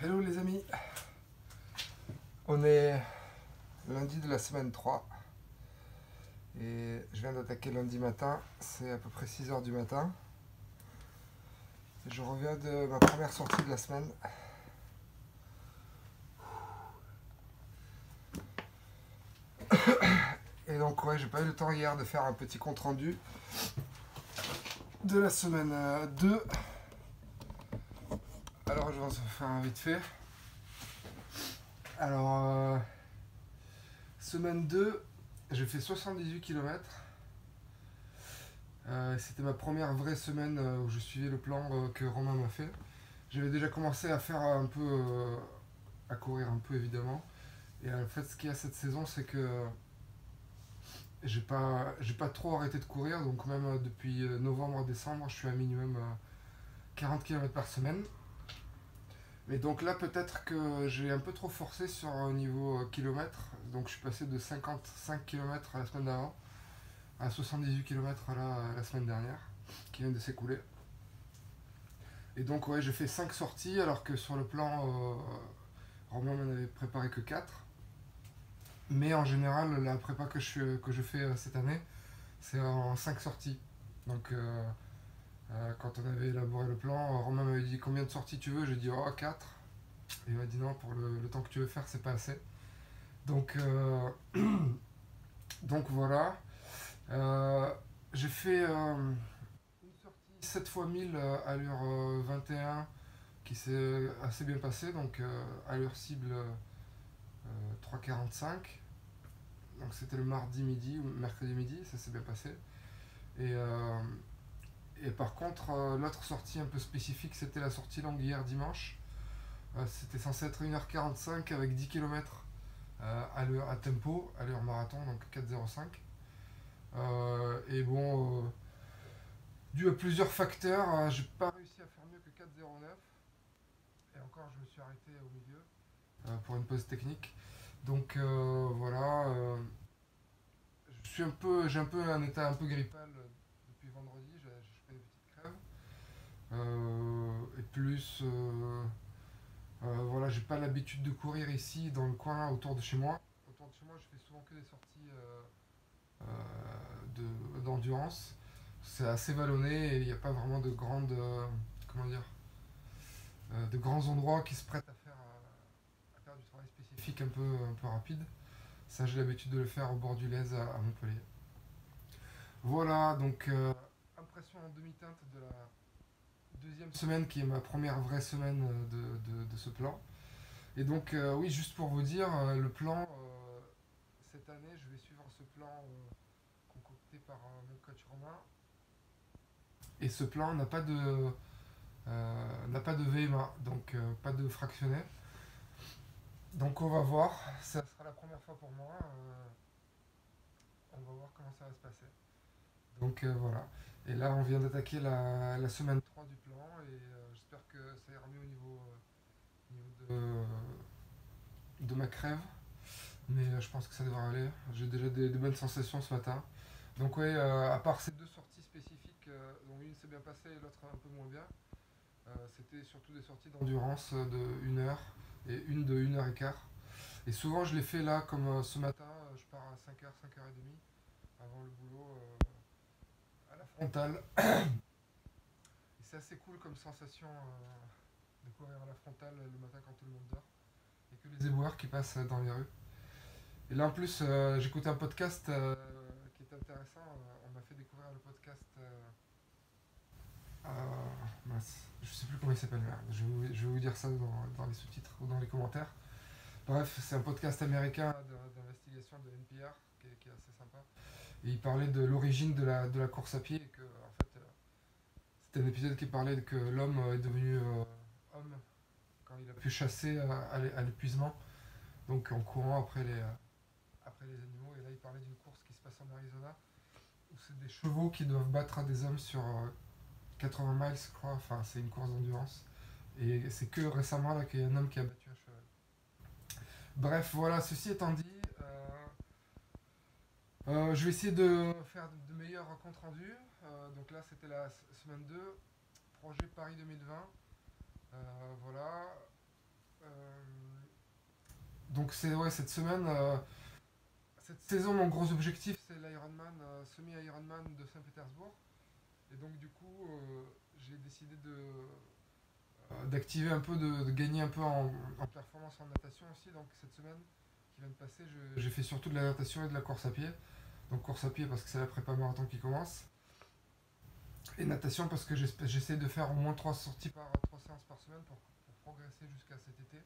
Hello les amis, on est lundi de la semaine 3 et je viens d'attaquer lundi matin, c'est à peu près 6 heures du matin. Et je reviens de ma première sortie de la semaine. Et donc ouais, j'ai pas eu le temps hier de faire un petit compte rendu de la semaine 2. Alors je vais en faire un vite fait. Alors semaine 2, j'ai fait 78 km. C'était ma première vraie semaine où je suivais le plan que Romain m'a fait. J'avais déjà commencé à faire un peu, à courir un peu évidemment. Et en fait, ce qu'il y a cette saison, c'est que j'ai pas trop arrêté de courir. Donc même depuis novembre-décembre, je suis à minimum 40 km par semaine. Mais donc là, peut-être que j'ai un peu trop forcé sur un niveau kilomètres. Donc je suis passé de 55 km la semaine d'avant à 78 km là, la semaine dernière, qui vient de s'écouler. Et donc ouais, j'ai fait 5 sorties alors que sur le plan, Romain m'en avait préparé que 4. Mais en général, la prépa que je fais cette année, c'est en 5 sorties. Donc quand on avait élaboré le plan, Romain m'avait dit combien de sorties tu veux. J'ai dit oh 4. Et il m'a dit non, pour le temps que tu veux faire, c'est pas assez. Donc, donc voilà. Euh, j'ai fait une sortie 7 fois 1000 allure 21 qui s'est assez bien passée. Donc allure cible 3,45. Donc c'était le mardi midi ou mercredi midi, ça s'est bien passé. Et, euh, et par contre, l'autre sortie un peu spécifique, c'était la sortie longue hier dimanche. C'était censé être 1h45 avec 10 km à tempo, allure marathon, donc 4,05. Et bon, dû à plusieurs facteurs, j'ai pas réussi à faire mieux que 4,09. Et encore, je me suis arrêté au milieu pour une pause technique. Donc voilà, j'ai un peu un état un peu grippal depuis vendredi. Je fais des petites crèves. Et plus, voilà, j'ai pas l'habitude de courir ici dans le coin autour de chez moi. Autour de chez moi, je fais souvent que des sorties d'endurance. C'est assez vallonné et il n'y a pas vraiment de grandes, comment dire, de grands endroits qui se prêtent à faire du travail spécifique un peu rapide. Ça, j'ai l'habitude de le faire au bord du Lez à Montpellier. Voilà, donc impression en demi-teinte de la deuxième semaine qui est ma première vraie semaine de ce plan. Et donc, oui, juste pour vous dire, le plan, cette année, je vais suivre ce plan concocté par mon coach Romain. Et ce plan n'a pas de VMA, donc pas de fractionné. Donc on va voir, ça sera la première fois pour moi. On va voir comment ça va se passer. Donc voilà. Et là, on vient d'attaquer la semaine 3 du plan et j'espère que ça ira mieux au niveau de ma crève. Mais je pense que ça devrait aller. J'ai déjà des bonnes sensations ce matin. Donc ouais, à part ces deux sorties spécifiques, dont une s'est bien passée et l'autre un peu moins bien, c'était surtout des sorties d'endurance de 1 heure et une de 1 heure et quart. Et souvent je les fais là, comme ce matin, je pars à 5 heures 5 heures et demie avant le boulot à la frontale. Et c'est assez cool comme sensation de courir à la frontale le matin quand tout le monde dort et que les éboueurs qui passent dans les rues. Et là en plus, j'écoutais un podcast qui est intéressant. On m'a fait découvrir le podcast. Mince, je sais plus comment il s'appelle. Merde. Je vais vous dire ça dans les sous-titres ou dans les commentaires. Bref, c'est un podcast américain d'investigation de NPR qui est assez sympa. Et il parlait de l'origine de la course à pied et que en fait, c'était un épisode qui parlait que l'homme est devenu homme quand il a pu chasser à l'épuisement, donc en courant après les animaux. Et là, il parlait d'une course qui se passe en Arizona où c'est des chevaux qui doivent battre des hommes sur 80 miles, je crois. Enfin, c'est une course d'endurance. Et c'est que récemment là qu'il y a un homme qui a battu un cheval. Bref, voilà, ceci étant dit, je vais essayer de faire de meilleurs comptes rendus. Donc là, c'était la semaine 2, projet Paris 2020. Voilà. Euh, donc c'est ouais, cette semaine, cette saison, mon gros objectif c'est l'Ironman, semi-Ironman de Saint-Pétersbourg. Et donc du coup, j'ai décidé d'activer un peu, de gagner un peu en performance en natation aussi. Donc cette semaine qui vient de passer, j'ai fait surtout de la natation et de la course à pied. Donc course à pied parce que c'est la prépa marathon qui commence. Et natation parce que j'essaie de faire au moins 3 sorties trois séances par semaine pour progresser jusqu'à cet été.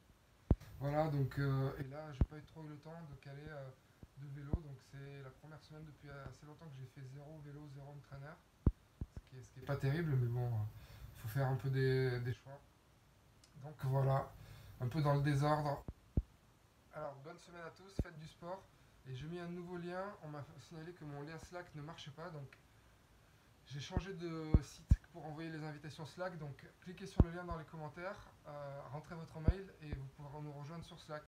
Voilà, donc et là j'ai pas eu trop eu le temps de caler de vélo. Donc c'est la première semaine depuis assez longtemps que j'ai fait zéro vélo, zéro entraîneur. Ce qui est pas terrible, mais bon, il faut faire un peu des choix. Donc voilà, un peu dans le désordre. Alors, bonne semaine à tous, faites du sport. Et j'ai mis un nouveau lien, on m'a signalé que mon lien Slack ne marchait pas, donc j'ai changé de site pour envoyer les invitations Slack. Donc cliquez sur le lien dans les commentaires, rentrez votre mail et vous pourrez nous rejoindre sur Slack.